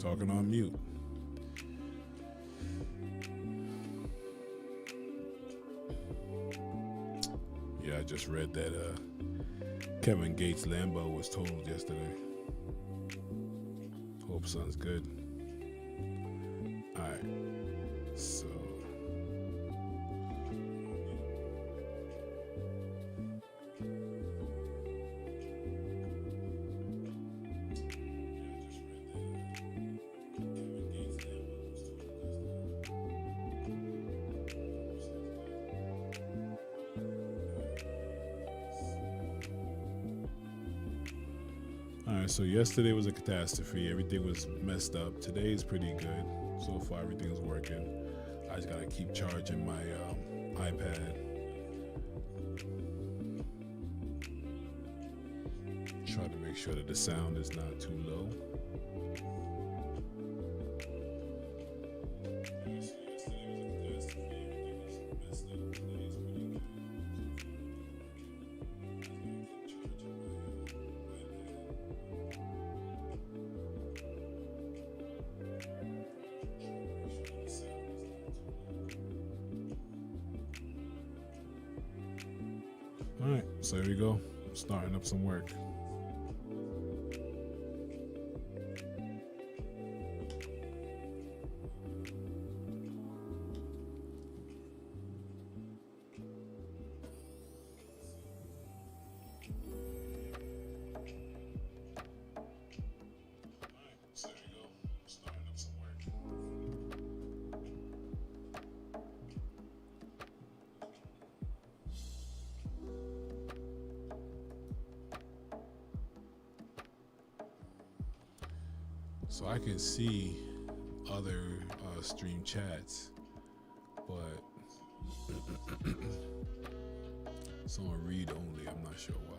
Talking on mute. Yeah, I just read that Kevin Gates' Lambo was totaled yesterday. Hope son's good. Alright, so Alright, so yesterday was a catastrophe. Everything was messed up. Today is pretty good. So far, everything's working. I just gotta keep charging my iPad. Try to make sure that the sound is not too low. Alright, so here we go. Starting up some work. So I can see other stream chats, but it's on read only. I'm not sure why.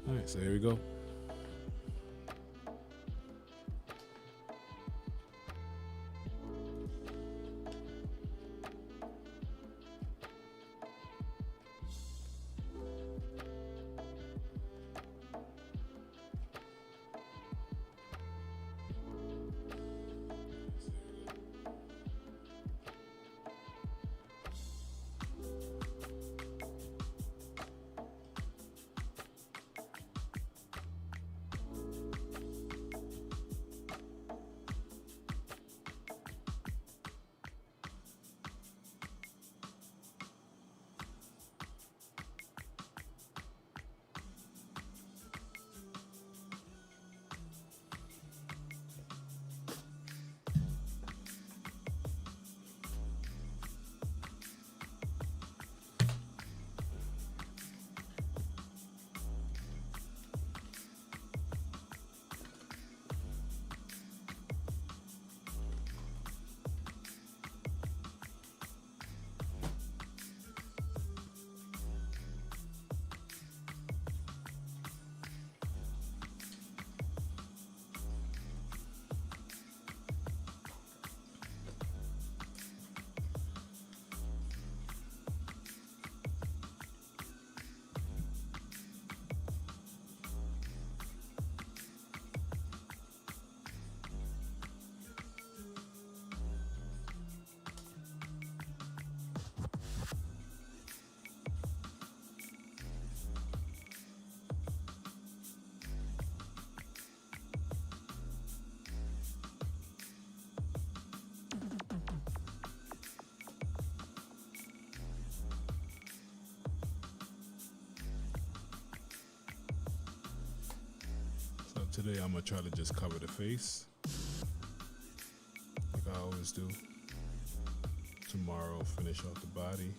All right, so here we go. Today I'm gonna try to just cover the face, like I always do. Tomorrow finish off the body.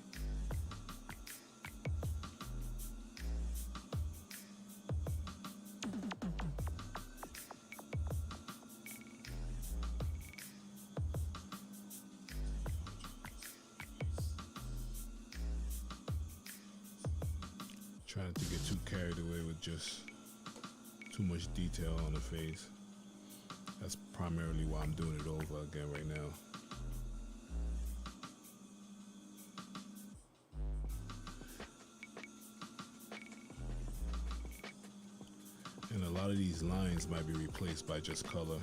Trying to get too carried away with just too much detail on the face. That's primarily why I'm doing it over again right now. And a lot of these lines might be replaced by just color.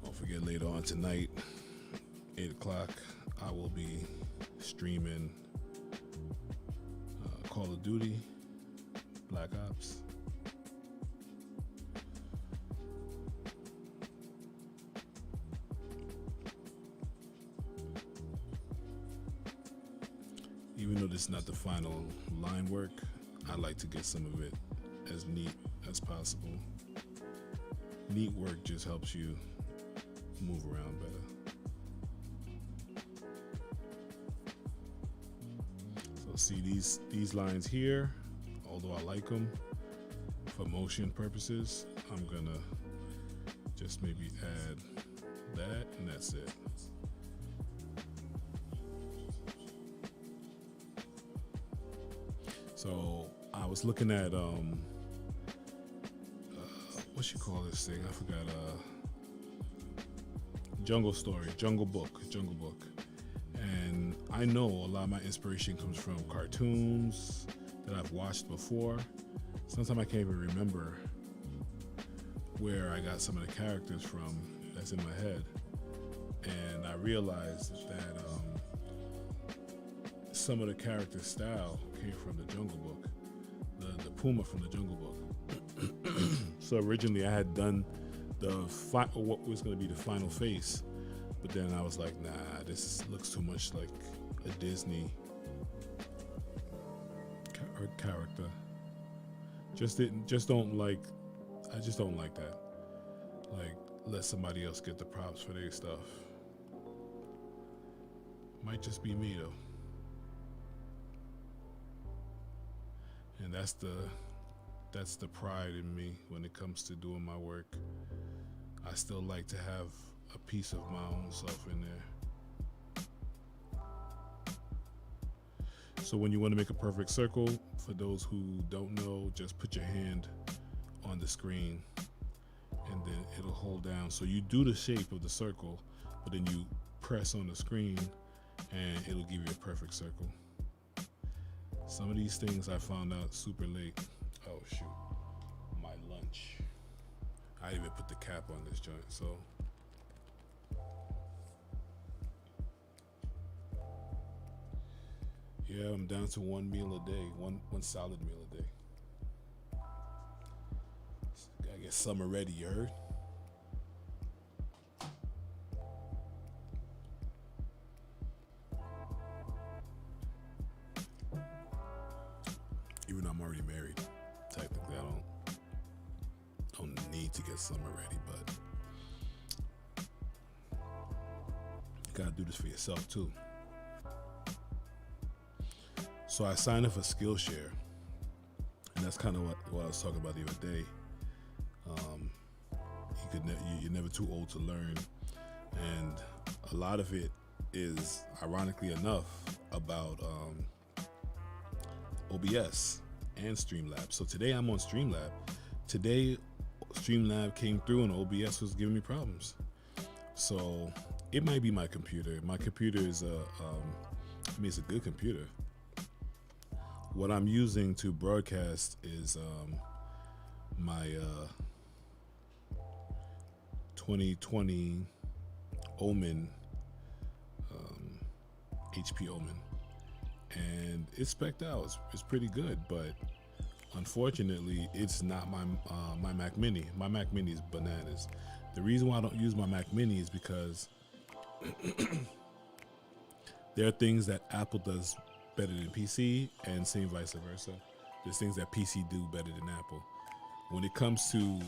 Don't forget, later on tonight, 8 o'clock, I will be streaming Call of Duty, Black Ops. Even though this is not the final line work, I like to get some of it as neat as possible. Neat work just helps you move around better. So see these lines here, although I like them for motion purposes, I'm gonna just maybe add that, and that's it. So I was looking at what you call this thing? I forgot. Jungle Book, and I know a lot of my inspiration comes from cartoons that I've watched before. Sometimes I can't even remember where I got some of the characters from that's in my head, and I realized that some of the character style came from the Jungle Book, the Puma from the Jungle Book. So originally I had done what was going to be the final face, but then I was like, nah, this looks too much like a Disney character. I just don't like that. Like, let somebody else get the props for their stuff. Might just be me though. And that's the pride in me when it comes to doing my work. I still like to have a piece of my own self in there. So when you want to make a perfect circle, for those who don't know, just put your hand on the screen and then it'll hold down. So you do the shape of the circle, but then you press on the screen and it'll give you a perfect circle. Some of these things I found out super late. Oh shoot, my lunch. I didn't even put the cap on this joint, so. Yeah, I'm down to one meal a day, one solid meal a day. Gotta get summer ready, you heard? Even though I'm already married, technically I don't need to get summer ready, but you gotta do this for yourself too. So I signed up for Skillshare, and that's kind of what I was talking about the other day. You're never too old to learn, and a lot of it is, ironically enough, about OBS and Streamlab. So today I'm on Streamlab. Today Streamlab came through and OBS was giving me problems. So it might be my computer. My computer is it's a good computer. What I'm using to broadcast is my 2020 Omen, HP Omen, and it's spec'd out. It's pretty good, but unfortunately, it's not my Mac Mini. My Mac Mini is bananas. The reason why I don't use my Mac Mini is because there are things that Apple does better than PC, and same vice versa. There's things that PC do better than Apple. When it comes to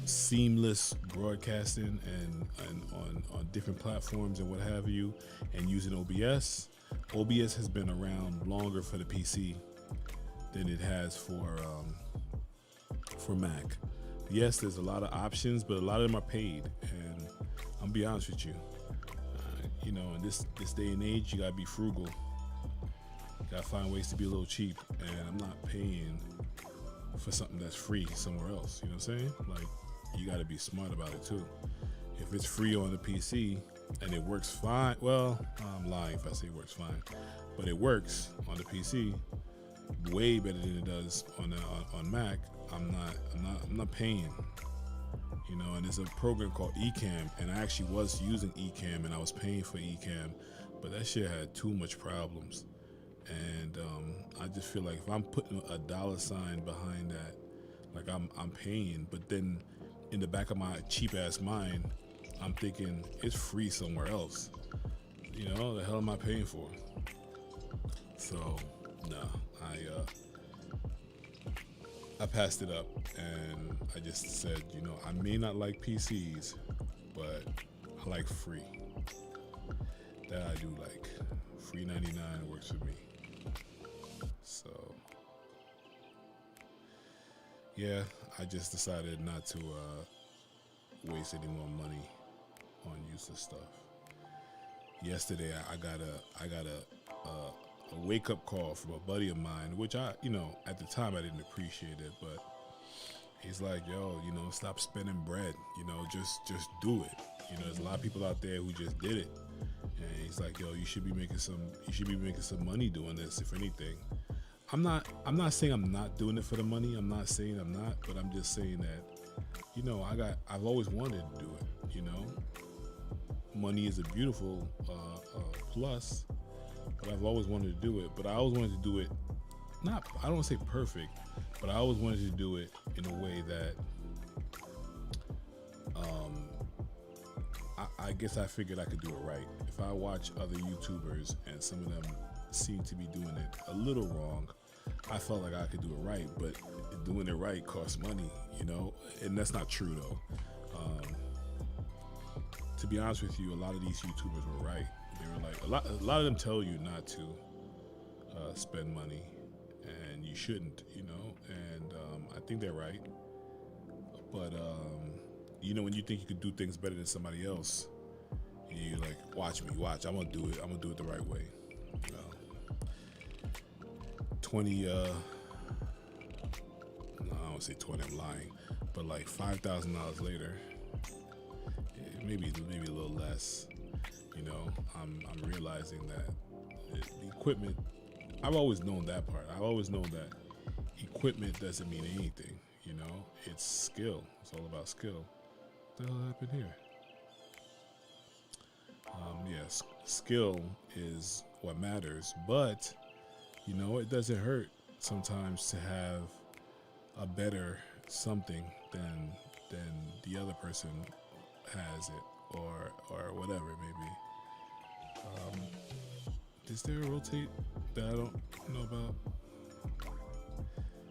seamless broadcasting and on different platforms and what have you, and using OBS has been around longer for the PC than it has for Mac. Yes, there's a lot of options, but a lot of them are paid, and I'm be honest with you. You know, in this day and age, you gotta be frugal. You gotta find ways to be a little cheap, and I'm not paying for something that's free somewhere else. You know what I'm saying? Like, you gotta be smart about it too. If it's free on the PC and it works fine, well, I'm lying if I say it works fine, but it works on the PC way better than it does on Mac. I'm not paying. You know, and there's a program called Ecamm, and I actually was using Ecamm, and I was paying for Ecamm, but that shit had too much problems. And I just feel like if I'm putting a dollar sign behind that, like I'm paying, but then in the back of my cheap ass mind, I'm thinking it's free somewhere else. You know, the hell am I paying for? So no, I passed it up, and I just said, you know, I may not like PCs, but I like free. That I do like. Free 99 works for me. So yeah, I just decided not to waste any more money on useless stuff. Yesterday, I got a wake up call from a buddy of mine, which I, you know, at the time I didn't appreciate it, but he's like, yo, you know, stop spending bread, you know, just do it. You know, there's a lot of people out there who just did it, and he's like, yo, you should be making some money doing this. If anything, I'm not saying I'm not doing it for the money. I'm not saying I'm not, but I'm just saying that, you know, I've always wanted to do it. You know, money is a beautiful plus, but I've always wanted to do it. But I always wanted to do it, I don't want to say perfect, but I always wanted to do it in a way that I guess I figured I could do it right. If I watch other YouTubers and some of them seem to be doing it a little wrong, I felt like I could do it right, but doing it right costs money, you know, and that's not true though. To be honest with you, a lot of these YouTubers were right. They were like, a lot of them tell you not to spend money, and you shouldn't, you know, and I think they're right. But you know, when you think you could do things better than somebody else, and you're like, watch, I'm gonna do it the right way. 20 no, I don't say 20, I'm lying, but like $5,000 later, maybe a little less, you know, I'm realizing that the equipment, I've always known that part. I've always known that equipment doesn't mean anything, you know, it's skill. It's all about skill. What the hell happened here? Yes, skill is what matters, but you know, it doesn't hurt sometimes to have a better something than the other person has it, or whatever it may be. Is there a rotate that I don't know about?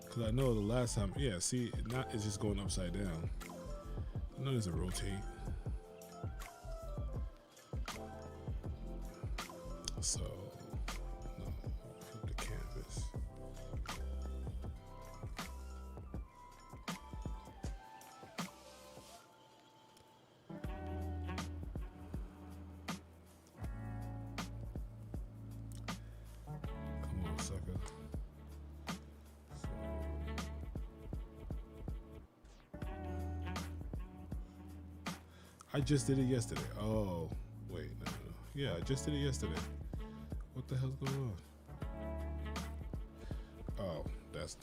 Because I know the last time, yeah, see, it's just going upside down. I know there's a rotate. So, no, flip the canvas. Come on, sucker. I just did it yesterday. Oh, wait, no. Yeah, I just did it yesterday. What the hell's going on? Oh, that's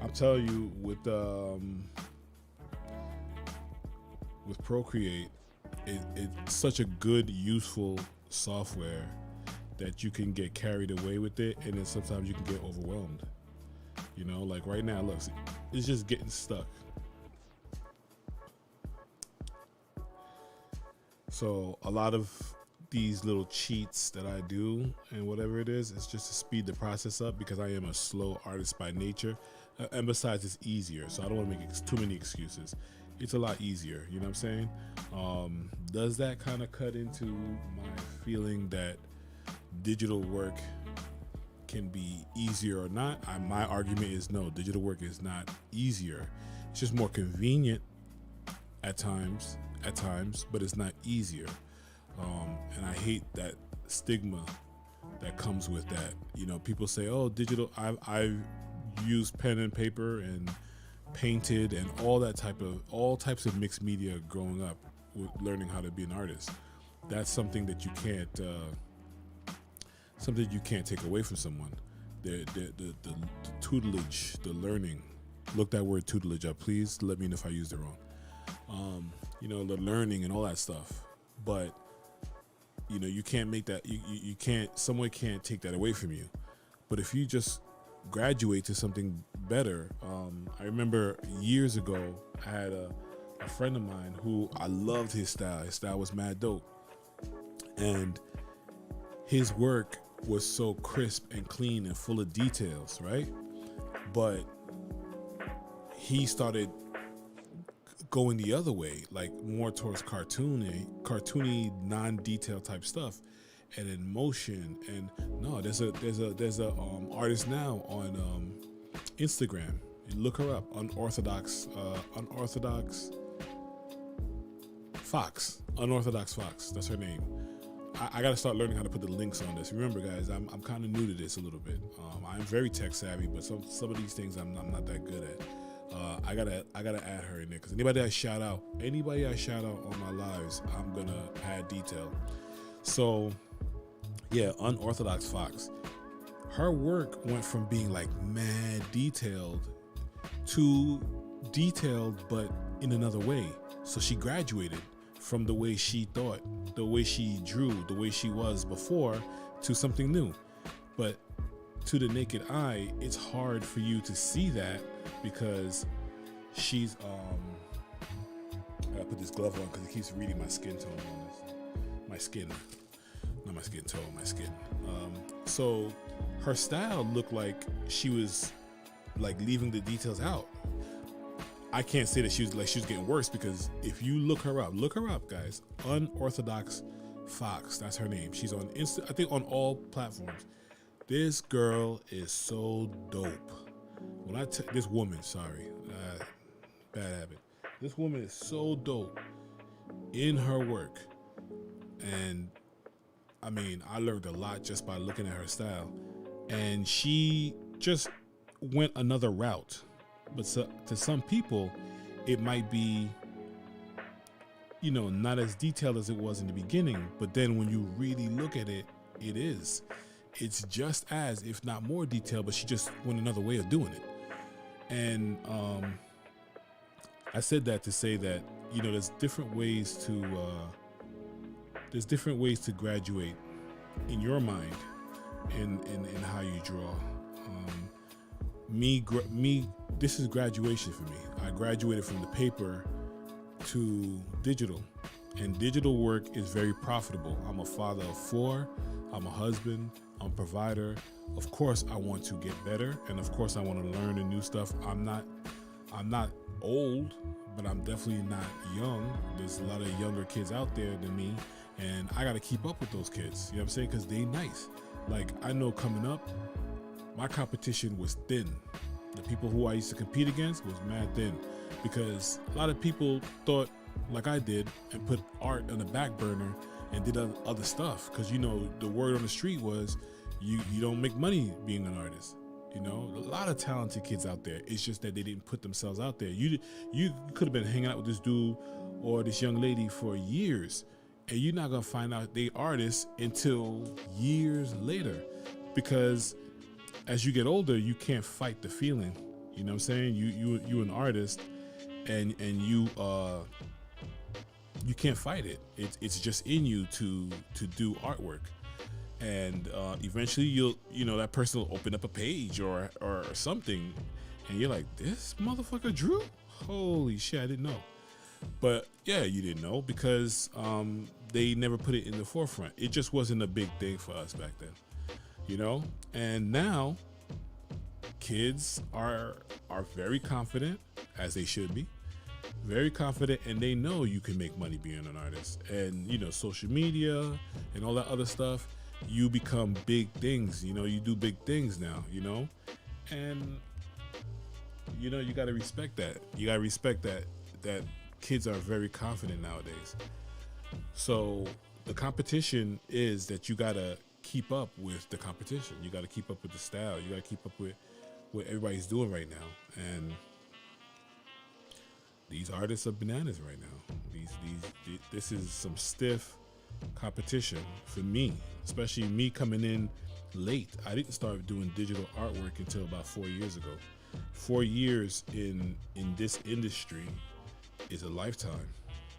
I'm telling you, with Procreate, it's such a good, useful software that you can get carried away with it, and then sometimes you can get overwhelmed. You know, like right now, look, it's just getting stuck. So a lot of these little cheats that I do and whatever it is, it's just to speed the process up because I am a slow artist by nature. And besides, it's easier, so I don't want to make too many excuses. It's a lot easier, you know what I'm saying? Does that kind of cut into my feeling that digital work can be easier or not? My argument is no, digital work is not easier. It's just more convenient at times, but it's not easier. And I hate that stigma that comes with that. You know, people say, "Oh, digital." I've used pen and paper and painted and all types of mixed media growing up, with learning how to be an artist. That's something that you can't take away from someone. The tutelage, the learning. Look that word tutelage up, please. Let me know if I used it wrong. You know, the learning and all that stuff, but you know, you can't make that, you can't, someone can't take that away from you. But if you just graduate to something better, I remember years ago, I had a friend of mine who I loved his style. His style was mad dope. And his work was so crisp and clean and full of details, right? But he started going the other way, like more towards cartoony, non-detail type stuff, and in motion. And no, there's a artist now on Instagram. You look her up, unorthodox Fox. That's her name. I got to start learning how to put the links on this. Remember, guys, I'm kind of new to this a little bit. I'm very tech savvy, but some of these things I'm not that good at. I gotta add her in there, because anybody I shout out on my lives, I'm gonna add detail. So yeah, unorthodox Fox. Her work went from being like mad detailed to detailed, but in another way. So she graduated from the way she thought, the way she drew, the way she was before, to something new. But to the naked eye, it's hard for you to see that, because she's I gotta put this glove on because it keeps reading my skin tone on this. My skin. Not my skin tone, my skin. So her style looked like she was like leaving the details out. I can't say that she was getting worse, because if you look her up, guys. Unorthodox Fox, that's her name. She's on I think on all platforms. This girl is so dope. This woman, sorry, bad habit. This woman is so dope in her work, and I mean, I learned a lot just by looking at her style. And she just went another route. But to some people, it might be, you know, not as detailed as it was in the beginning. But then when you really look at it, it is. It's just as, if not more detailed, but she just went another way of doing it. And I said that to say that, you know, there's different ways to graduate in your mind and how you draw. This is graduation for me. I graduated from the paper to digital, and digital work is very profitable. I'm a father of 4. I'm a husband. I'm a provider. Of course, I want to get better, and of course, I want to learn the new stuff. I'm not old, but I'm definitely not young. There's a lot of younger kids out there than me, and I got to keep up with those kids. You know what I'm saying? Because they nice. Like, I know coming up, my competition was thin. The people who I used to compete against was mad thin, because a lot of people thought like I did and put art on the back burner and did other stuff. Because, you know, the word on the street was you don't make money being an artist. You know, a lot of talented kids out there. It's just that they didn't put themselves out there. You could have been hanging out with this dude or this young lady for years, and you're not gonna find out they artists until years later, because as you get older, you can't fight the feeling. You know what I'm saying? You an artist, and you can't fight it. It's just in you to do artwork. And eventually that person will open up a page or something, and you're like, this motherfucker drew? Holy shit, I didn't know. But yeah, you didn't know because they never put it in the forefront. It just wasn't a big thing for us back then, you know. And now kids are very confident, as they should be, very confident, and they know you can make money being an artist. And you know, social media and all that other stuff, you become big things. You know, you do big things now. You know, and you know you got to respect that. You got to respect that kids are very confident nowadays. So the competition is that you got to keep up with the competition. You got to keep up with the style. You got to keep up with what everybody's doing right now. And these artists are bananas right now. This is some stiff competition for me, especially me coming in late. I didn't start doing digital artwork until about 4 years ago. 4 years in this industry is a lifetime,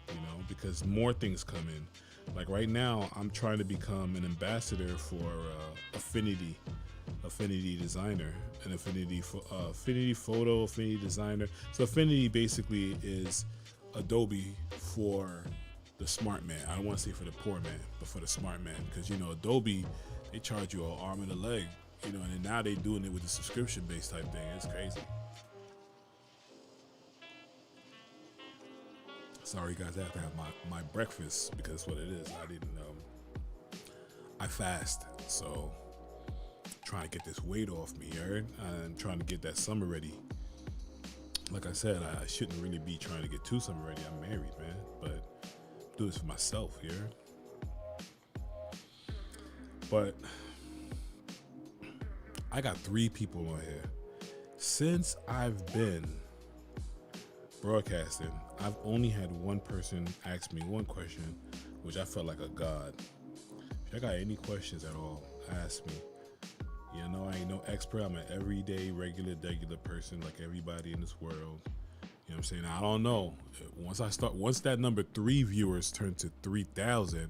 you know, because more things come in. Like right now, I'm trying to become an ambassador for Affinity Designer, an Affinity Photo, Affinity Designer. So Affinity basically is Adobe for the smart man. I don't want to say for the poor man, but for the smart man, because you know Adobe, they charge you an arm and a leg, you know, and now they're doing it with a subscription-based type thing. It's crazy. Sorry guys, I have to have my breakfast because that's what it is. I fast, so trying to get this weight off me, you heard? I'm trying to get that summer ready. Like I said, I shouldn't really be trying to get too summer ready. I'm married, man, but do this for myself, you heard? But I got 3 people on here. Since I've been broadcasting, I've only had one person ask me one question, which I felt like a god. If I got any questions at all, ask me. You know, I ain't no expert. I'm an everyday, regular person like everybody in this world. You know what I'm saying? I don't know. Once that number 3 viewers turn to 3,000,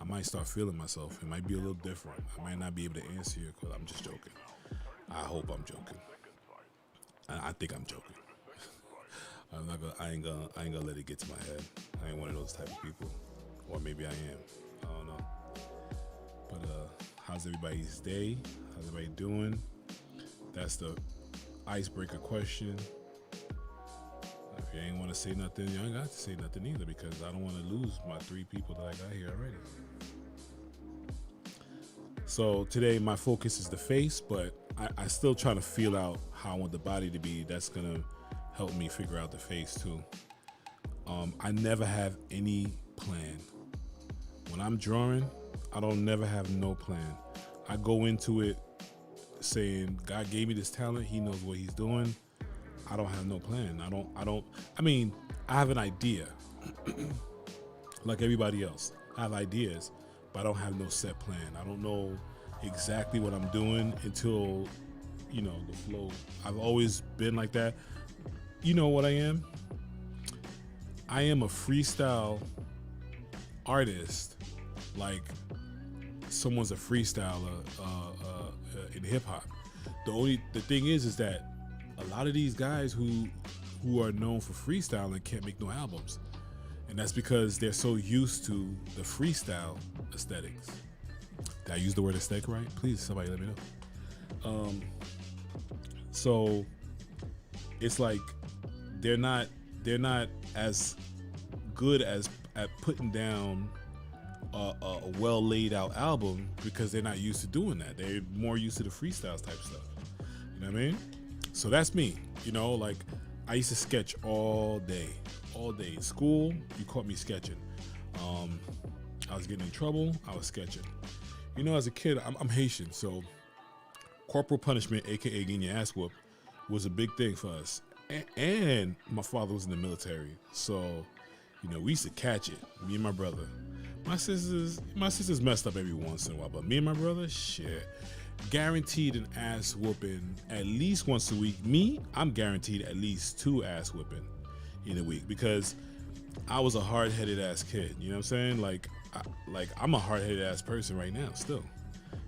I might start feeling myself. It might be a little different. I might not be able to answer you because I'm just joking. I hope I'm joking. I think I'm joking. I ain't gonna let it get to my head. I ain't one of those type of people, or maybe I am. I don't know. But how's everybody's day? How's everybody doing? That's the icebreaker question. If you ain't want to say nothing, you ain't got to say nothing either, because I don't want to lose my 3 people that I got here already. So today my focus is the face, but I still trying to feel out how I want the body to be. That's gonna help me figure out the face too. I never have any plan. When I'm drawing, I don't never have no plan. I go into it saying, God gave me this talent. He knows what he's doing. I don't have no plan. I mean, I have an idea like everybody else. I have ideas, but I don't have no set plan. I don't know exactly what I'm doing until, you know, the flow. I've always been like that. You know what I am? I am a freestyle artist, like someone's a freestyler in hip hop. The thing is that a lot of these guys who are known for freestyling can't make no albums, and that's because they're so used to the freestyle aesthetics. Did I use the word aesthetic right? Please, somebody let me know. So it's like they're not as good as at putting down a well laid out album because they're not used to doing that. They're more used to the freestyles type stuff. You know what I mean? So that's me. You know, like I used to sketch all day. In school, you caught me sketching. I was getting in trouble, I was sketching. You know, as a kid, I'm Haitian, so corporal punishment, aka getting your ass whooped, was a big thing for us. And my father was in the military, so you know we used to catch it. Me and my brother. My sisters messed up every once in a while, but me and my brother, shit, guaranteed an ass whooping at least once a week. Me, I'm guaranteed at least 2 ass whooping in a week because I was a hard-headed ass kid. You know what I'm saying? Like I'm a hard-headed ass person right now still,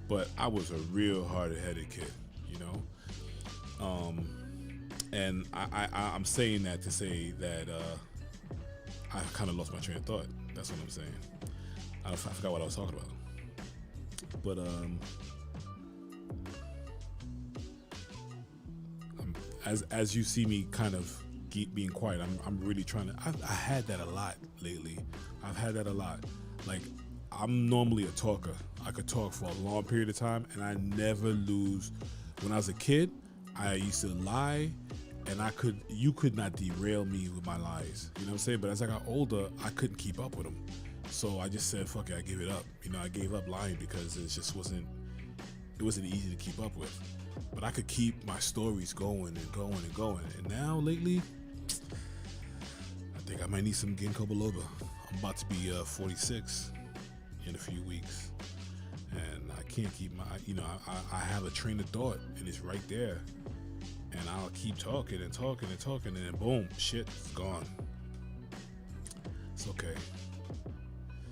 but I was a real hard-headed kid. You know. And I'm saying that to say that I kind of lost my train of thought. That's what I'm saying. I forgot what I was talking about. But as you see me kind of being quiet, I'm really trying to. I had that a lot lately. I've had that a lot. Like, I'm normally a talker. I could talk for a long period of time, and I never lose. When I was a kid, I used to lie, and you could not derail me with my lies. You know what I'm saying? But as I got older, I couldn't keep up with them. So I just said, fuck it, I give it up. You know, I gave up lying because it just wasn't easy to keep up with. But I could keep my stories going and going and going. And now, lately, I think I might need some ginkgo biloba. I'm about to be 46 in a few weeks. And I can't keep I have a train of thought, and it's right there. And I'll keep talking and talking and talking, and then boom, shit, it's gone. It's okay.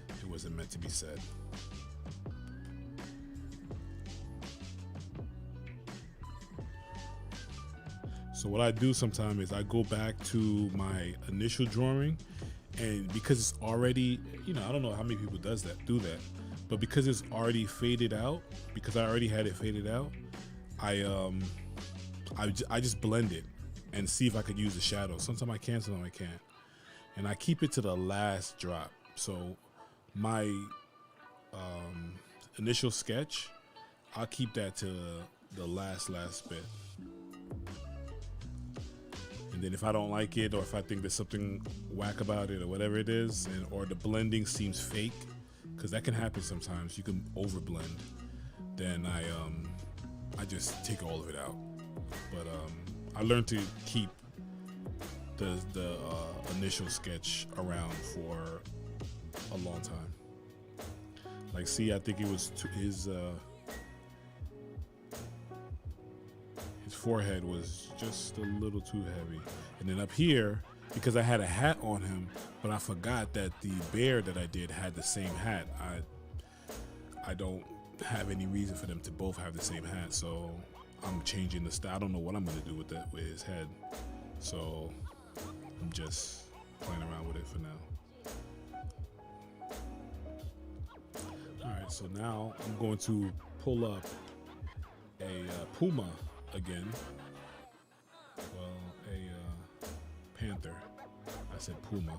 It wasn't meant to be said. So what I do sometimes is I go back to my initial drawing, and because it's already, I don't know how many people do that, but because it's already faded out, because I already had it faded out, I just blend it and see if I could use the shadow. Sometimes I can, sometimes I can't. And I keep it to the last drop. So my initial sketch, I'll keep that to the last bit. And then if I don't like it, or if I think there's something whack about it or whatever it is, or the blending seems fake, because that can happen sometimes, you can overblend, then I just take all of it out. But I learned to keep the initial sketch around for a long time. Like, see, I think it was his forehead was just a little too heavy. And then up here, because I had a hat on him, but I forgot that the bear that I did had the same hat. I don't have any reason for them to both have the same hat, so I'm changing the style. I don't know what I'm gonna do with his head, so I'm just playing around with it for now. All right, so now I'm going to pull up a puma again. Well, a panther. I said puma.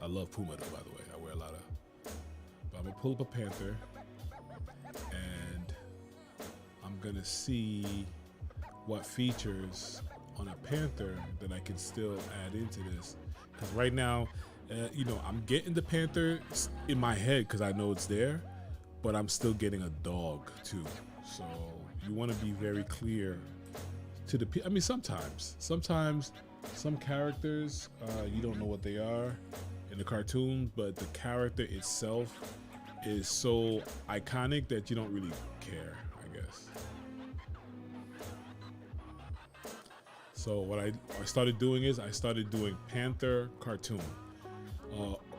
I love puma though, by the way. I wear a lot of. But I'm gonna pull up a panther, and I'm gonna see what features on a panther that I can still add into this. Because right now, I'm getting the panther in my head because I know it's there, but I'm still getting a dog too. So you want to be very clear to the. I mean, sometimes some characters you don't know what they are in the cartoon, but the character itself is so iconic that you don't really care, I guess. So what I started doing is I started doing panther cartoon.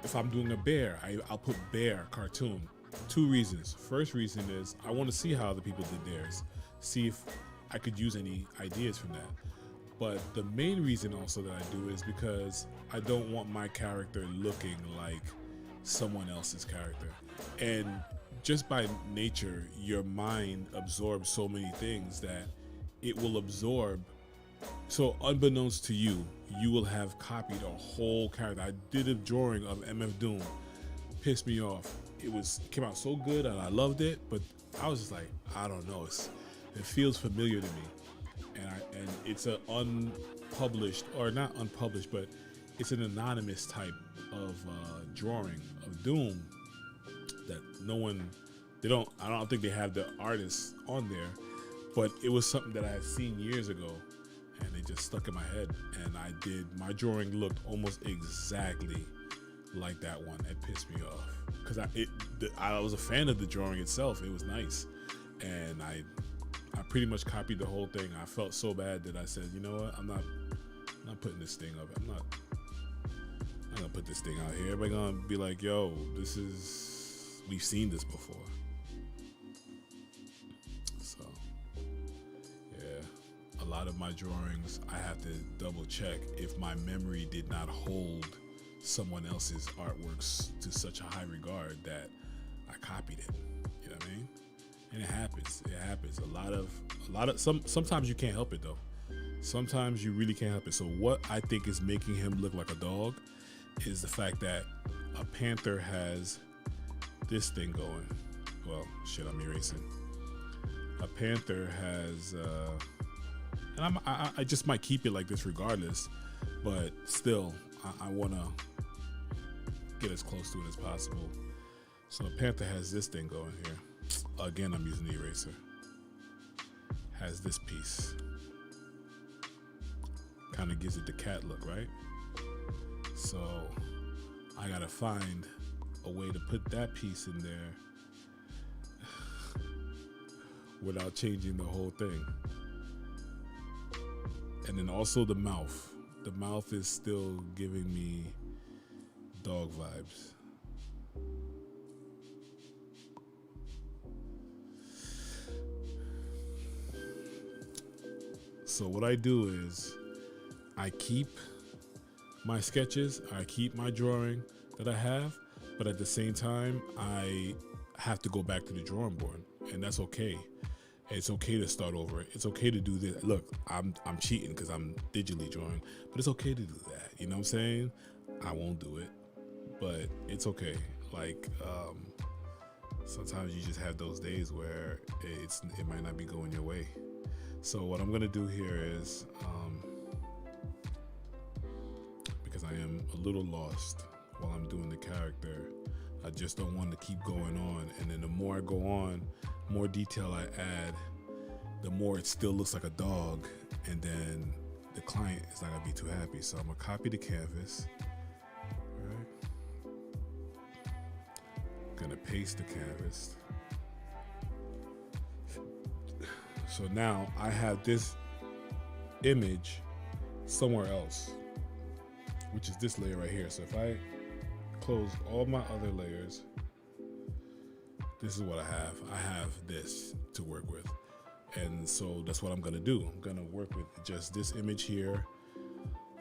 If I'm doing a bear, I'll put bear cartoon. Two reasons. First reason is I want to see how other people did theirs, see if I could use any ideas from that. But the main reason also that I do is because I don't want my character looking like someone else's character. And just by nature, your mind absorbs so many things that it will absorb. So unbeknownst to you, you will have copied a whole character. I did a drawing of MF Doom. Pissed me off. It came out so good and I loved it, but I was just like, I don't know. It feels familiar to me. And it's an unpublished, or not unpublished, but it's an anonymous type of drawing of Doom that I don't think they have the artist on there, but it was something that I had seen years ago, and it just stuck in my head. And my drawing looked almost exactly like that one. It pissed me off because I was a fan of the drawing itself. It was nice, and I pretty much copied the whole thing. I felt so bad that I said, you know what, I'm not putting this thing up. I'm not gonna put this thing out here. Everybody gonna be like, yo, we've seen this before. So yeah, a lot of my drawings I have to double check if my memory did not hold someone else's artworks to such a high regard that I copied it. You know what I mean? And it happens. It happens. Sometimes you can't help it though. Sometimes you really can't help it. So what I think is making him look like a dog is the fact that a panther has this thing going. Well, shit, I'm erasing. A panther has, and I just might keep it like this regardless, but still, I want to get as close to it as possible. So a panther has this thing going here. Again, I'm using the eraser. Has this piece. Kind of gives it the cat look, right? So I gotta find a way to put that piece in there without changing the whole thing. And then also the mouth. The mouth is still giving me dog vibes. So what I do is I keep my sketches, I keep my drawing that I have, but at the same time, I have to go back to the drawing board, and that's okay. It's okay to start over. It's okay to do this. Look, I'm cheating because I'm digitally drawing, but it's okay to do that. You know what I'm saying? I won't do it, but it's okay. Like sometimes you just have those days where it might not be going your way. So what I'm gonna do here is, because I am a little lost while I'm doing the character, I just don't want to keep going on. And then the more I go on, more detail I add, the more it still looks like a dog, and then the client is not gonna be too happy. So I'm gonna copy the canvas, right? Gonna paste the canvas. So now I have this image somewhere else, which is this layer right here. So if I close all my other layers, this is what I have. I have this to work with. And so that's what I'm gonna do. I'm gonna work with just this image here.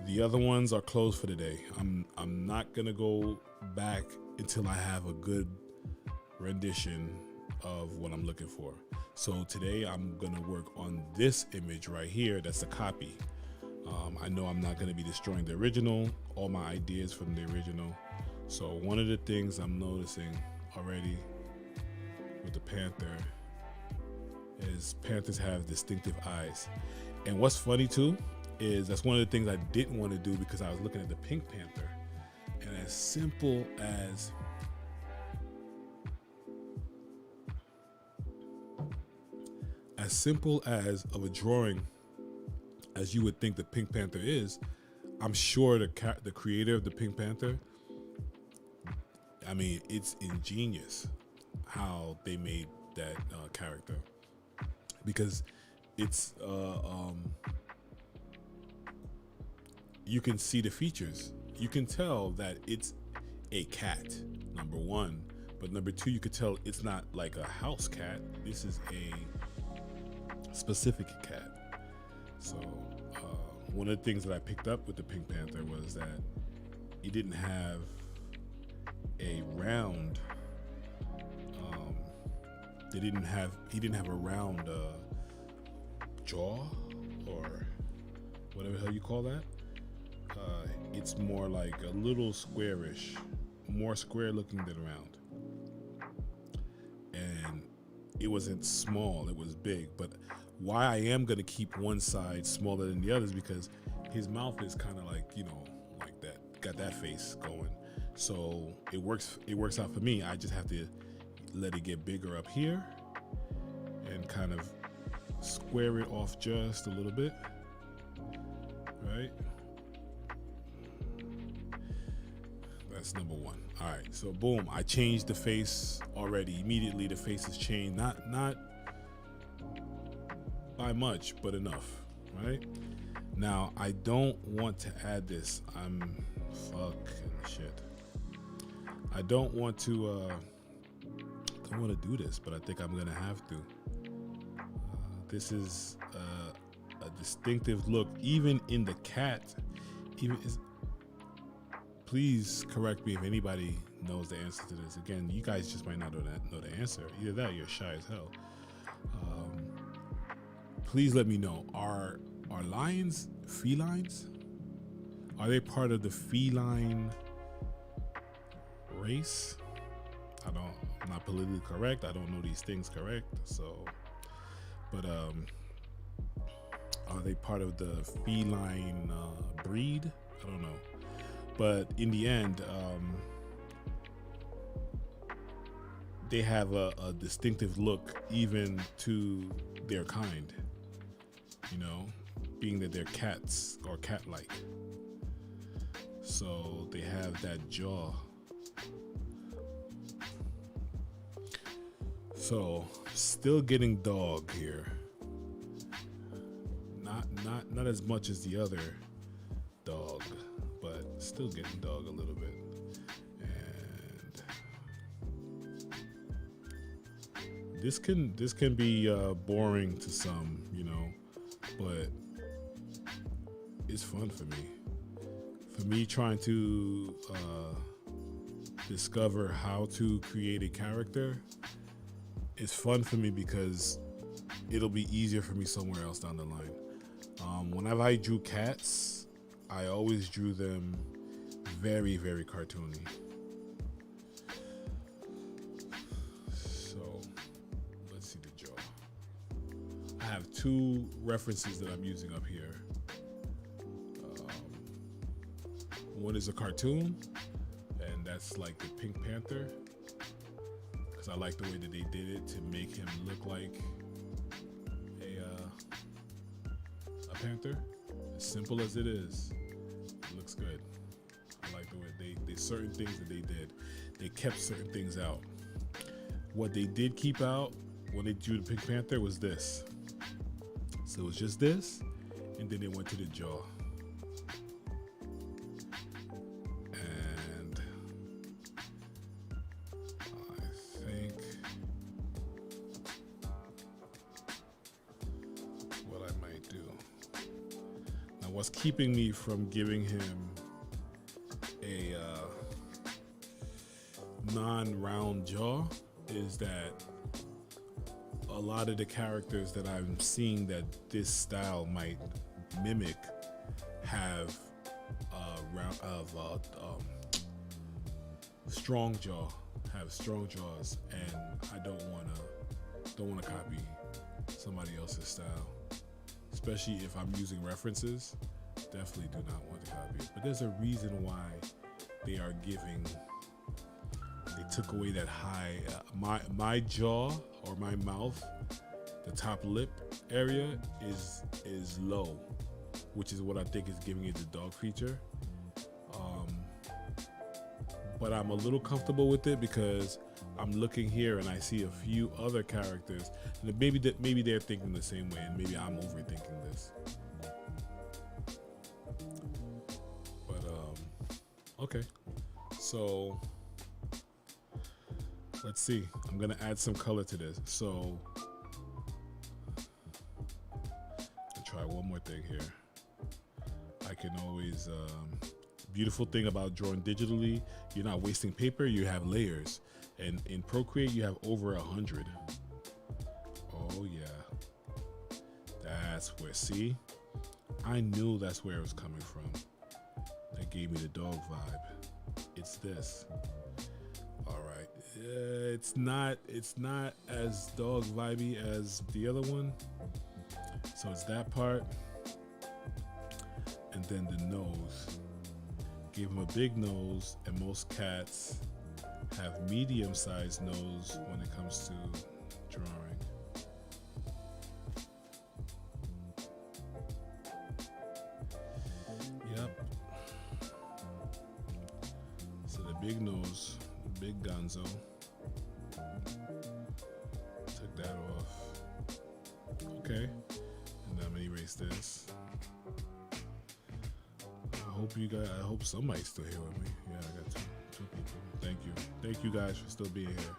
The other ones are closed for the day. I'm not gonna go back until I have a good rendition of what I'm looking for. So today I'm gonna work on this image right here. That's a copy. I know I'm not gonna be destroying the original, all my ideas from the original. So one of the things I'm noticing already with the panther is panthers have distinctive eyes. And what's funny too is that's one of the things I didn't want to do because I was looking at the pink panther. And as simple as of a drawing as you would think the Pink Panther is, I'm sure the creator of the Pink Panther, I mean, it's ingenious how they made that character, because it's you can see the features. You can tell that it's a cat, number one, but number two, you could tell it's not like a house cat. This is a specific cat. So one of the things that I picked up with the Pink Panther was that he didn't have a round he didn't have a round jaw, or whatever the hell you call that. It's more like a little squarish, more square looking than round. And it wasn't small, it was big. But why I am gonna keep one side smaller than the others, because his mouth is kind of like, you know, like that, got that face going. So it works out for me. I just have to let it get bigger up here and kind of square it off just a little bit, right? That's number one. All right, so boom, I changed the face already. Immediately the face is changed, not by much, but enough, right? Now I don't want to add this. I'm fucking shit. I don't want to do this, but I think I'm gonna have to. This is a distinctive look, even in the cat. Even is. please correct me if anybody knows the answer to this. Again, you guys just might not know the answer. Either that, or you're shy as hell. Please let me know. Are lions felines? Are they part of the feline race? I'm not politically correct. I don't know these things correct. So, but are they part of the feline breed? I don't know. But in the end, they have a distinctive look even to their kind, you know, being that they're cats or cat-like. So they have that jaw. So still getting dog here. Not as much as the other dog, but still getting dog a little bit. And this can be boring to some, you know, but it's fun for me. For me, trying to discover how to create a character, it's fun for me because it'll be easier for me somewhere else down the line. Whenever I drew cats, I always drew them very, very cartoony. So let's see the jaw. I have two references that I'm using up here. One is a cartoon, and that's like the Pink Panther, because I like the way that they did it to make him look like a panther. As simple as it is, it looks good. I like the way they certain things that they did. They kept certain things out. What they did keep out when they drew the Pink Panther was this. So it was just this, and then they went to the jaw. And I think what I might do. Now, what's keeping me from giving him a non-round jaw is that a lot of the characters that I'm seeing that this style might mimic have strong jaw, have strong jaws, and I don't wanna copy somebody else's style, especially if I'm using references. Definitely do not want to copy it. But there's a reason why they are giving. They took away that high. My jaw or my mouth, the top lip area is low, which is what I think is giving it the dog feature. But I'm a little comfortable with it because I'm looking here and I see a few other characters, and maybe they're thinking the same way, and maybe I'm overthinking this. But okay, so let's see. I'm gonna add some color to this. So I'll try one more thing here. I can always beautiful thing about drawing digitally, you're not wasting paper, you have layers. And in Procreate, you have over 100. Oh yeah. That's where, see? I knew that's where it was coming from. That gave me the dog vibe. It's this. All right. It's not as dog vibey as the other one. So it's that part. And then the nose. Gave him a big nose, and most cats have medium-sized nose when it comes to drawing. Yep. So the big nose, big gonzo. Took that off. Okay. And then I'm gonna erase this. I hope somebody's still here with me. Yeah, I got two people. Thank you guys for still being here.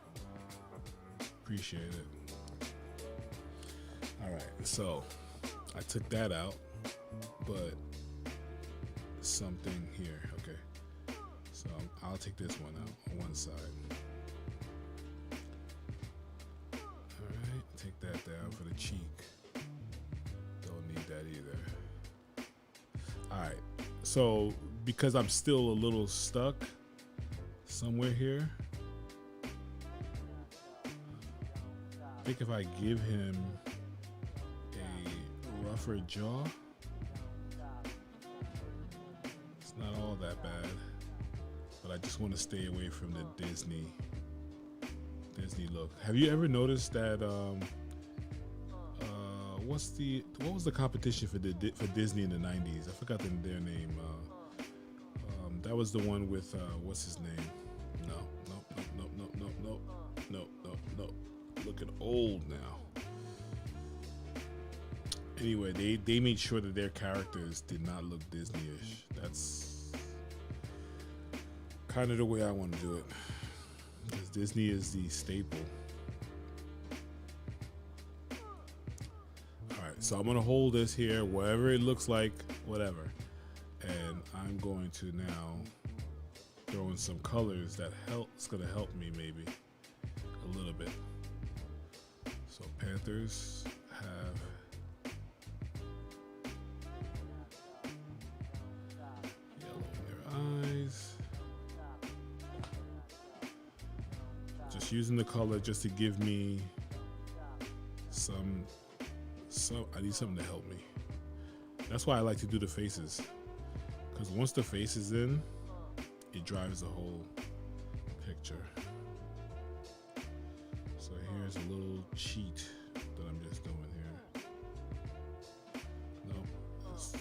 Appreciate it. All right, so I took that out, but something here. Okay, I'll take this one out on one side. All right, take that down for the cheek. Don't need that either. All right, so because I'm still a little stuck somewhere here, I think if I give him a rougher jaw, it's not all that bad, but I just want to stay away from the Disney look. Have you ever noticed that what was the competition for Disney in the 90s? I forgot their name. That was the one with what's his name? No. Looking old now. Anyway, they made sure that their characters did not look Disney-ish. That's kind of the way I want to do it, because Disney is the staple. Alright, so I'm going to hold this here, whatever it looks like, whatever. And I'm going to now throw in some colors that it's going to help me maybe a little bit. So Panthers have yellow in their eyes. Just using the color just to give me some I need something to help me. That's why I like to do the faces, because once the face is in, it drives the whole picture. So here's a little cheat that I'm just doing here. Nope, that's the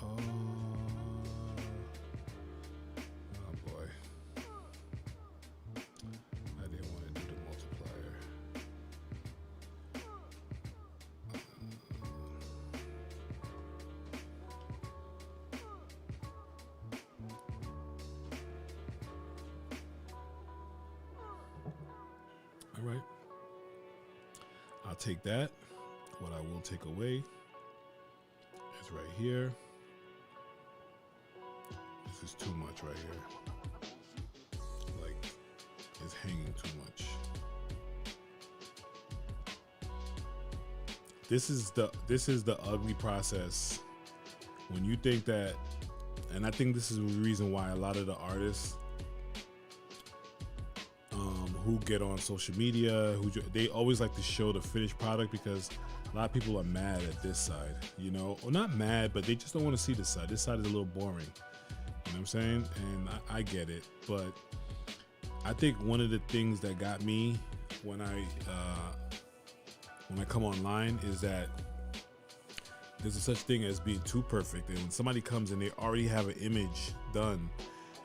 wrong one. Oh boy, I didn't want to do the multiplier. All right, I'll take that. What I will take away is right here. This is too much right here. Like, it's hanging too much. This is the ugly process when you think that, and I think this is the reason why a lot of the artists who get on social media, they always like to show the finished product, because a lot of people are mad at this side, you know, or not mad, but they just don't want to see this side. This side is a little boring, you know what I'm saying? And I get it, but I think one of the things that got me when I come online is that there's a such thing as being too perfect, and when somebody comes and they already have an image done,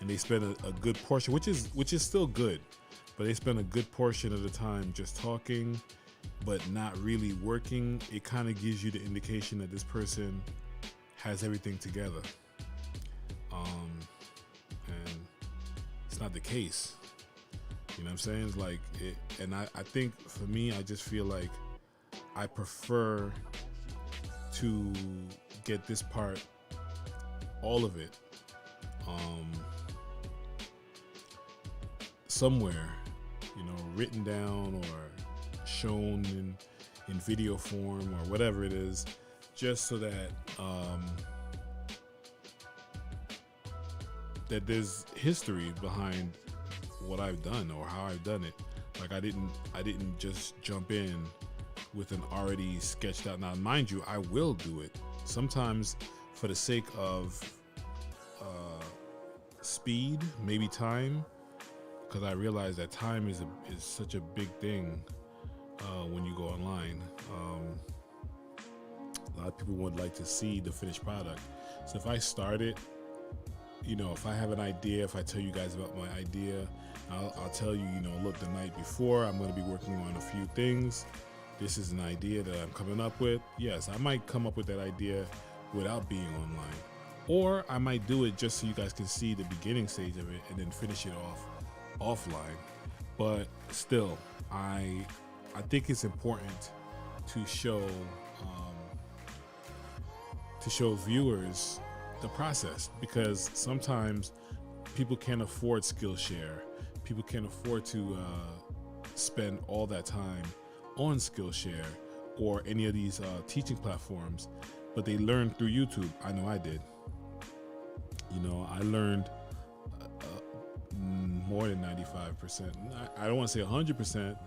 and they spend a good portion, which is still good, but they spend a good portion of the time just talking but not really working, it kind of gives you the indication that this person has everything together, and it's not the case. You know what I'm saying? It's like it, and I think for me, I just feel like I prefer to get this part, all of it, somewhere, you know, written down or shown in video form or whatever it is, just so that that there's history behind what I've done or how I've done it. Like I didn't just jump in with an already sketched out. Now, mind you, I will do it sometimes for the sake of speed, maybe time, because I realize that time is such a big thing when you go online. A lot of people would like to see the finished product. So if I start it, you know, if I have an idea, if I tell you guys about my idea, I'll tell you, you know, look, the night before I'm going to be working on a few things. This is an idea that I'm coming up with. Yes, I might come up with that idea without being online, or I might do it just so you guys can see the beginning stage of it and then finish it off offline. But still, I think it's important to show viewers the process, because sometimes people can't afford Skillshare. People can't afford to spend all that time on Skillshare or any of these teaching platforms, but they learn through YouTube. I know I did. I learned more than 95%. I don't want to say 100%,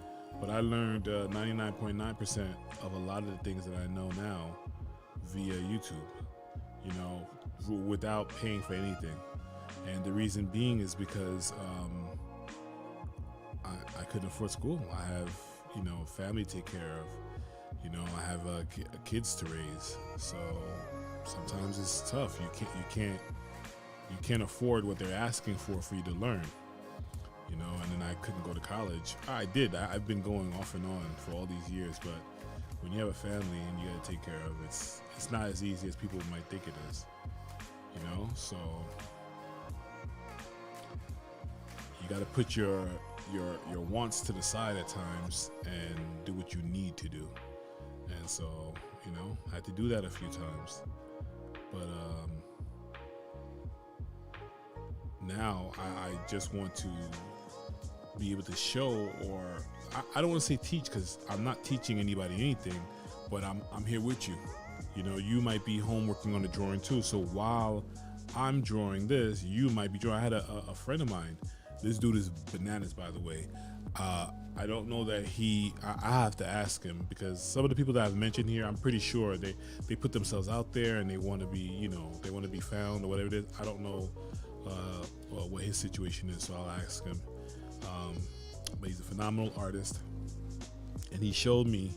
but I learned 99.9% of a lot of the things that I know now via YouTube, without paying for anything. And the reason being is because I couldn't afford school. I have, family to take care of. I have kids to raise. So sometimes it's tough. You can't afford what they're asking for you to learn. And then I couldn't go to college. I did. I've been going off and on for all these years, but when you have a family and you got to take care of, it's not as easy as people might think it is. So you got to put your wants to the side at times and do what you need to do. And so, I had to do that a few times. But now I just want to be able to show, or I don't want to say teach, because I'm not teaching anybody anything, but I'm here with you. You might be home working on a drawing too. So while I'm drawing this, you might be drawing. I had a friend of mine. This dude is bananas, by the way. I don't know that I have to ask him, because some of the people that I've mentioned here, I'm pretty sure they put themselves out there and they want to be, they want to be found or whatever it is. I don't know what his situation is, so I'll ask him. But he's a phenomenal artist, and he showed me.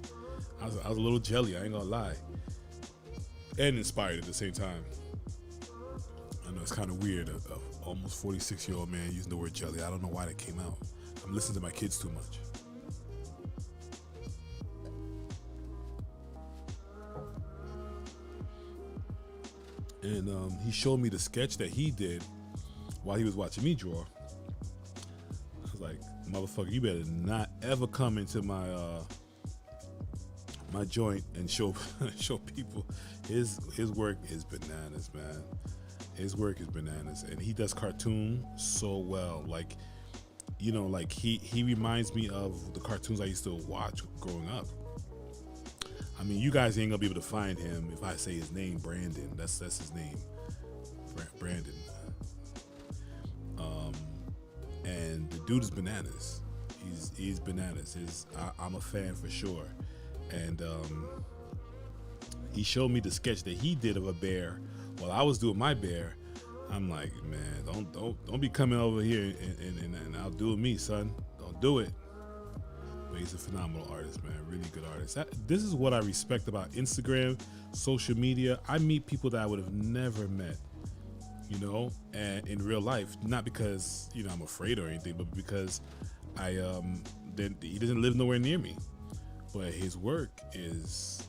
I was a little jelly, I ain't gonna lie, and inspired at the same time. I know it's kind of weird, a almost 46-year-old man using the word jelly. I don't know why that came out. I'm listening to my kids too much. And he showed me the sketch that he did while he was watching me draw. I was like, motherfucker, you better not ever come into my my joint and show people. His work is bananas, man. His work is bananas, and he does cartoon so well. Like, he reminds me of the cartoons I used to watch growing up. I mean, you guys ain't gonna be able to find him if I say his name, Brandon. That's his name, Brandon. And the dude is bananas. He's bananas. I'm a fan for sure. And he showed me the sketch that he did of a bear while I was doing my bear. I'm like, man, don't be coming over here and outdoing me, son. Don't do it. But he's a phenomenal artist, man. Really good artist. This is what I respect about Instagram, social media. I meet people that I would have never met, and in real life. Not because I'm afraid or anything, but because he doesn't live nowhere near me. But his work is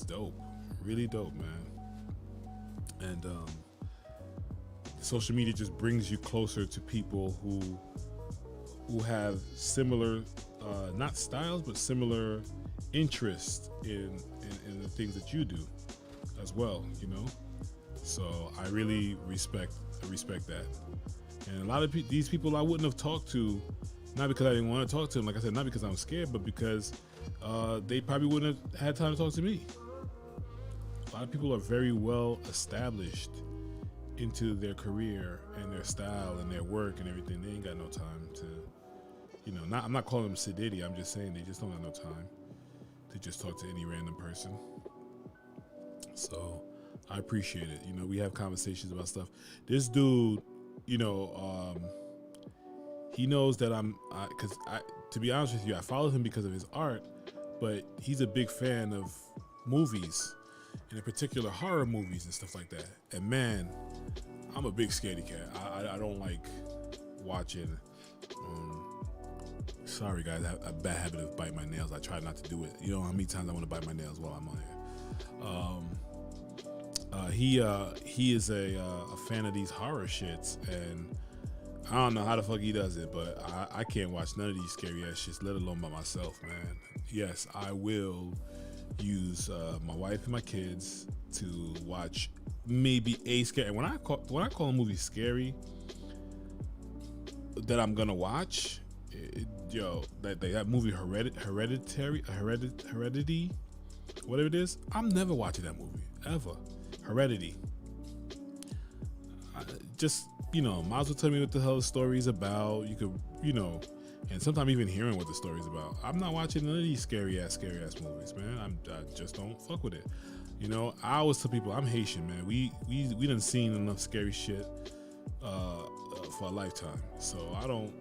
dope, really dope, man. And social media just brings you closer to people who have similar, not styles, but similar interests in the things that you do as well, So I really respect that. And a lot of these people I wouldn't have talked to, not because I didn't want to talk to them, like I said, not because I'm scared, but because they probably wouldn't have had time to talk to me. A lot of people are very well established into their career and their style and their work and everything. They ain't got no time to, I'm not calling them sedity. I'm just saying they just don't have no time to just talk to any random person. So I appreciate it. We have conversations about stuff. This dude, he knows that to be honest with you, I follow him because of his art, but he's a big fan of movies, and in particular horror movies and stuff like that. And man, I'm a big scaredy cat. I don't like watching. Sorry guys, I have a bad habit of biting my nails. I try not to do it. You know how many times I want to bite my nails while I'm on here. He is a fan of these horror shits, and I don't know how the fuck he does it, but I can't watch none of these scary ass shits, let alone by myself, man. Yes, I will use my wife and my kids to watch maybe a scary. When I call a movie scary that I'm gonna watch, that movie Heredity, whatever it is, I'm never watching that movie ever. Heredity. Just might as well tell me what the hell the story is about. You could, and sometimes even hearing what the story's about. I'm not watching none of these scary ass movies, man. I just don't fuck with it. I always tell people I'm Haitian, man. We done seen enough scary shit for a lifetime. So I don't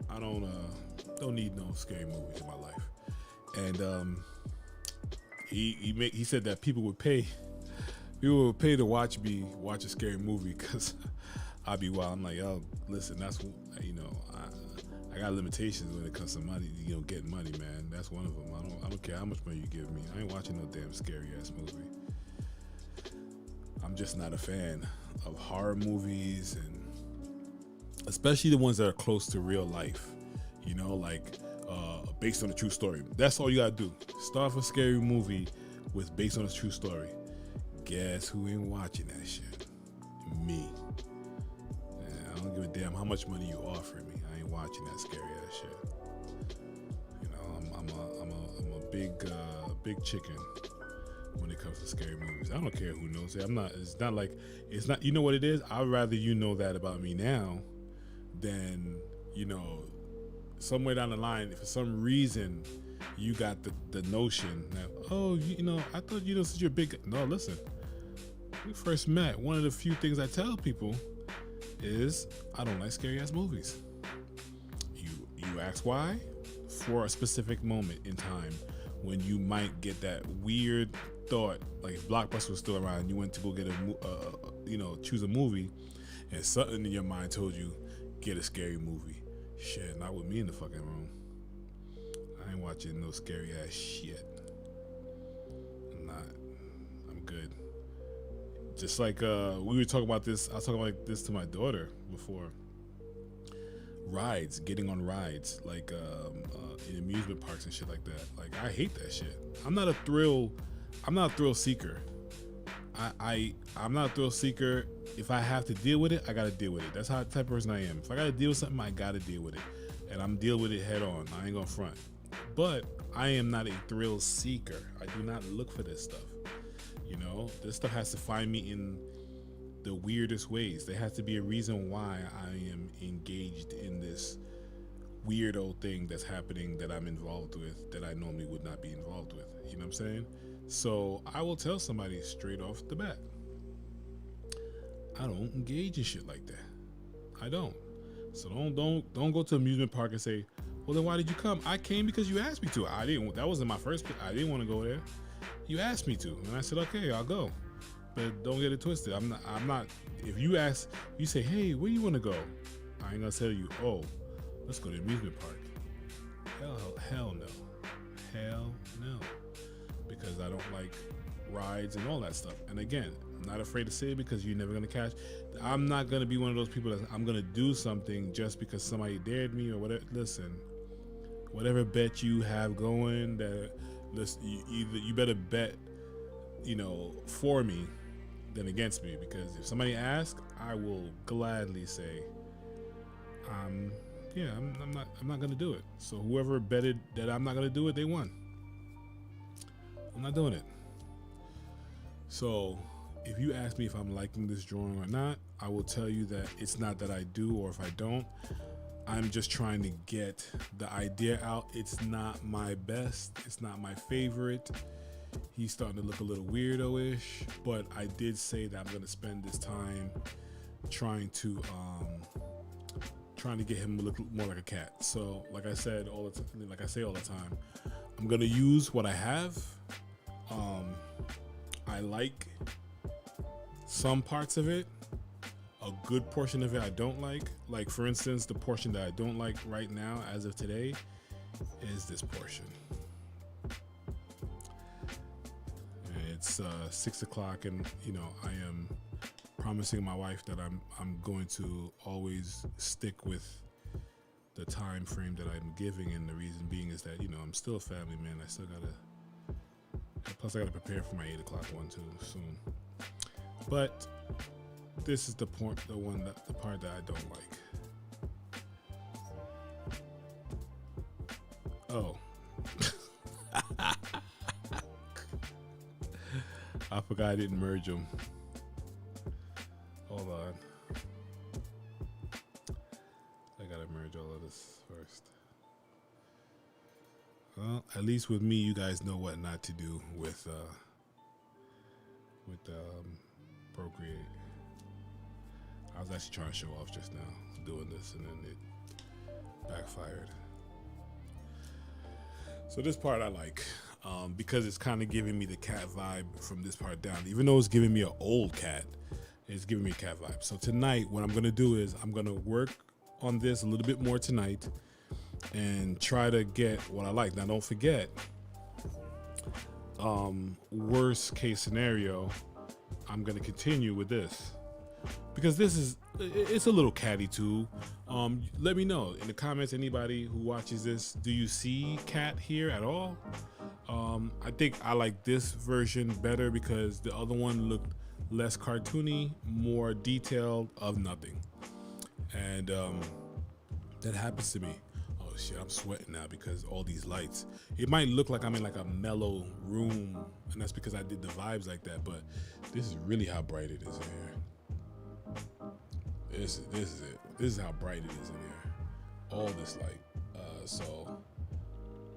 need no scary movies in my life. And he said that people would pay to watch me watch a scary movie because I'd be wild. I'm like, oh, listen, that's I got limitations when it comes to money. Getting money, man. That's one of them. I don't care how much money you give me. I ain't watching no damn scary ass movie. I'm just not a fan of horror movies, and especially the ones that are close to real life. Like based on a true story. That's all you gotta do. Start a scary movie with based on a true story. Guess who ain't watching that shit? Me. I don't give a damn how much money you offer me. I ain't watching that scary ass shit. I'm a big chicken when it comes to scary movies. I don't care who knows it. It's not. You know what it is? I'd rather you know that about me now than somewhere down the line. If for some reason you got the notion that I thought since you're big. No, listen. When we first met, one of the few things I tell people is I don't like scary ass movies. You ask why? For a specific moment in time when you might get that weird thought, like if Blockbuster was still around, you went to go get choose a movie, and something in your mind told you get a scary movie. Shit, not with me in the fucking room. I ain't watching no scary ass shit. I'm good. Just like we were talking about this, I was talking about this to my daughter before. Getting on rides, like in amusement parks and shit like that. Like I hate that shit. I'm not a thrill seeker. I'm not a thrill seeker. If I have to deal with it, I gotta deal with it. That's how the type of person I am. If I gotta deal with something, I gotta deal with it, and I'm dealing with it head on. I ain't gonna front. But I am not a thrill seeker. I do not look for this stuff. This stuff has to find me in the weirdest ways. There has to be a reason why I am engaged in this weirdo thing that's happening that I'm involved with that I normally would not be involved with. You know what I'm saying? So I will tell somebody straight off the bat, I don't engage in shit like that. I don't. So don't go to an amusement park and say, well, then why did you come? I came because you asked me to. I didn't. That wasn't my first. I didn't want to go there. You asked me to, and I said, okay, I'll go. But don't get it twisted. I'm not. If you say, hey, where you want to go? I ain't gonna tell you, oh, let's go to the amusement park. Hell no. Because I don't like rides and all that stuff. And again, I'm not afraid to say it because you're never gonna catch. I'm not gonna be one of those people that I'm gonna do something just because somebody dared me or whatever. Listen, whatever bet you have going, you better bet, for me than against me. Because if somebody asks, I will gladly say, I'm not gonna do it. So whoever betted that I'm not gonna do it, they won. I'm not doing it. So if you ask me if I'm liking this drawing or not, I will tell you that it's not that I do, or if I don't, I'm just trying to get the idea out. It's not my best. It's not my favorite. He's starting to look a little weirdo-ish, but I did say that I'm going to spend this time trying to get him to look more like a cat. So, like I say all the time, I'm going to use what I have. I like some parts of it. A good portion of it I don't like. Like, for instance, the portion that I don't like right now, as of today, is this portion. It's 6 o'clock, and I am promising my wife that I'm going to always stick with the time frame that I'm giving, and the reason being is that I'm still a family man. I still gotta Plus, I gotta prepare for my 8 o'clock one too soon. But this is the part that I don't like. Oh. I forgot I didn't merge them. Hold on. I gotta merge all of this first. Well, at least with me, you guys know what not to do with Procreate. I was actually trying to show off just now doing this, and then it backfired. So this part I like, because it's kind of giving me the cat vibe from this part down. Even though it's giving me an old cat, it's giving me a cat vibe. So tonight, what I'm gonna do is I'm gonna work on this a little bit more tonight and try to get what I like. Now, don't forget, worst case scenario, I'm gonna continue with this because it's a little catty too. Let me know in the comments, anybody who watches this, do you see cat here at all? I think I like this version better because the other one looked less cartoony, more detailed of nothing. And that happens to me. Oh shit, I'm sweating now because all these lights. It might look like I'm in like a mellow room, and that's because I did the vibes like that, but this is really how bright it is in here. This is it. This is how bright it is in here. All this light. So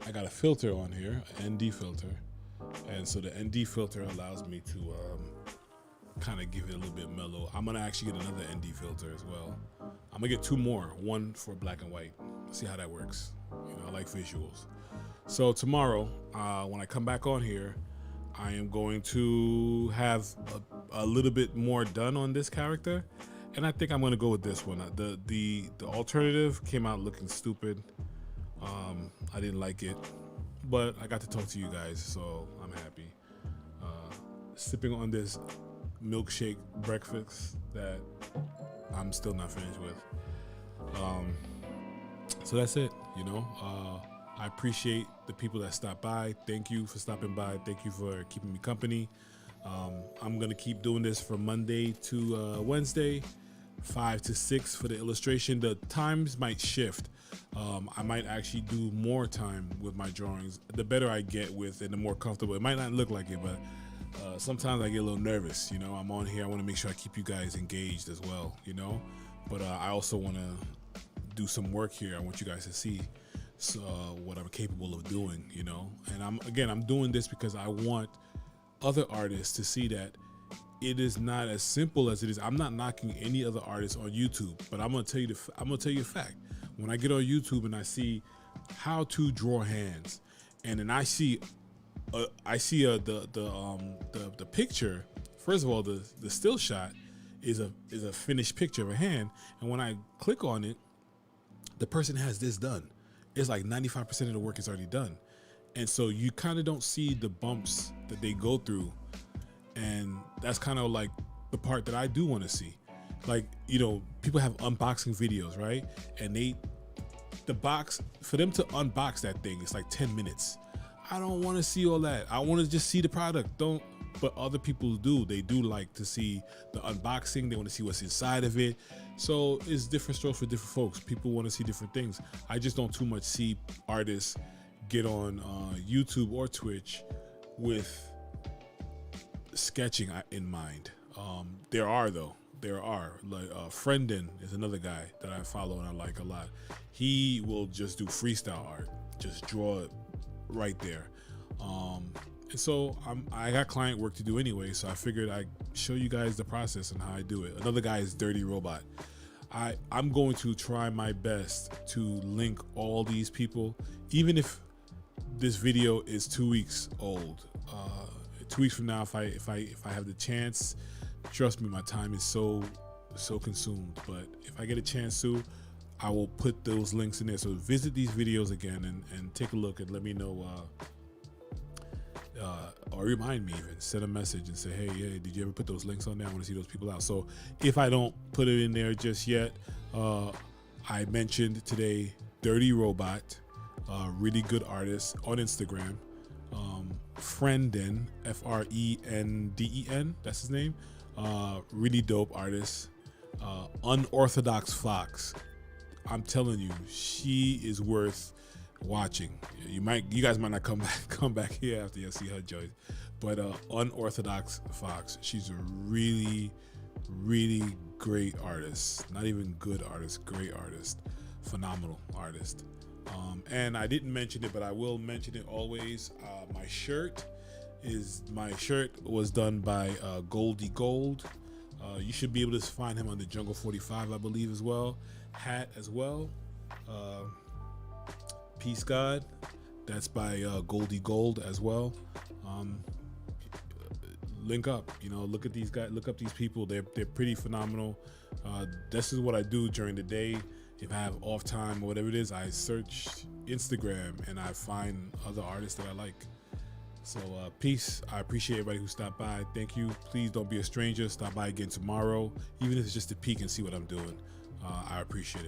I got a filter on here, an ND filter, and so the ND filter allows me to kind of give it a little bit mellow. I'm gonna actually get another ND filter as well. I'm gonna get 2 more, one for black and white. See how that works. You know, I like visuals. So tomorrow, when I come back on here, I am going to have a little bit more done on this character, and I think I'm gonna go with this one. The alternative came out looking stupid. I didn't like it, but I got to talk to you guys, so I'm happy. Sipping on this milkshake breakfast that I'm still not finished with. So that's it, you know. I appreciate the people that stopped by. Thank you for stopping by. Thank you for keeping me company. I'm gonna keep doing this from Monday to Wednesday, 5 to 6 for the illustration. The times might shift. I might actually do more time with my drawings. The better I get with and the more comfortable. It might not look like it, but sometimes I get a little nervous. You know, I'm on here. I want to make sure I keep you guys engaged as well, you know. But I also want to do some work here. I want you guys to see what I'm capable of doing, you know. And I'm doing this because I want other artists to see that it is not as simple as it is. I'm not knocking any other artists on YouTube, but I'm gonna tell you a fact. When I get on YouTube and I see how to draw hands, and then I see the picture. First of all, the still shot is a finished picture of a hand, and when I click on it, the person has this done. It's like 95% of the work is already done, and so you kind of don't see the bumps that they go through, and that's kind of like the part that I do want to see. Like, you know, people have unboxing videos, right? And the box, for them to unbox that thing, it's like 10 minutes. I don't want to see all that. I want to just see the product. But other people do. They do like to see the unboxing. They want to see what's inside of it. So it's different strokes for different folks. People want to see different things. I just don't too much see artists get on YouTube or Twitch with sketching in mind. There are like Friendin is another guy that I follow and I like a lot. He will just do freestyle art, just draw it right there. And so I got client work to do anyway, so I figured I'd show you guys the process and how I do it. Another guy is Dirty Robot. I'm going to try my best to link all these people, even if this video is 2 weeks old. 2 weeks from now, if I have the chance, trust me, my time is so consumed. But if I get a chance to, I will put those links in there. So visit these videos again and take a look and let me know, or remind me, even send a message and say, hey, did you ever put those links on there? I want to see those people out. So if I don't put it in there just yet, I mentioned today Dirty Robot, really good artist on Instagram. Frenden, Frenden, that's his name. Really dope artist. Unorthodox Fox. I'm telling you, she is worth watching. You guys might not come back here after you see her joint, but Unorthodox Fox. She's a really, really great artist. Not even good artist, great artist, phenomenal artist. And I didn't mention it, but I will mention it always. My shirt was done by Goldie Gold. You should be able to find him on the Jungle 45, I believe, as well. Hat as well. Peace God, that's by Goldie Gold as well. Link up, look at these guys, look up these people. They're pretty phenomenal. This is what I do during the day. If I have off time or whatever it is, I search Instagram and I find other artists that I like. So peace. I appreciate everybody who stopped by. Thank you. Please don't be a stranger. Stop by again tomorrow, even if it's just to peek and see what I'm doing. I appreciate it.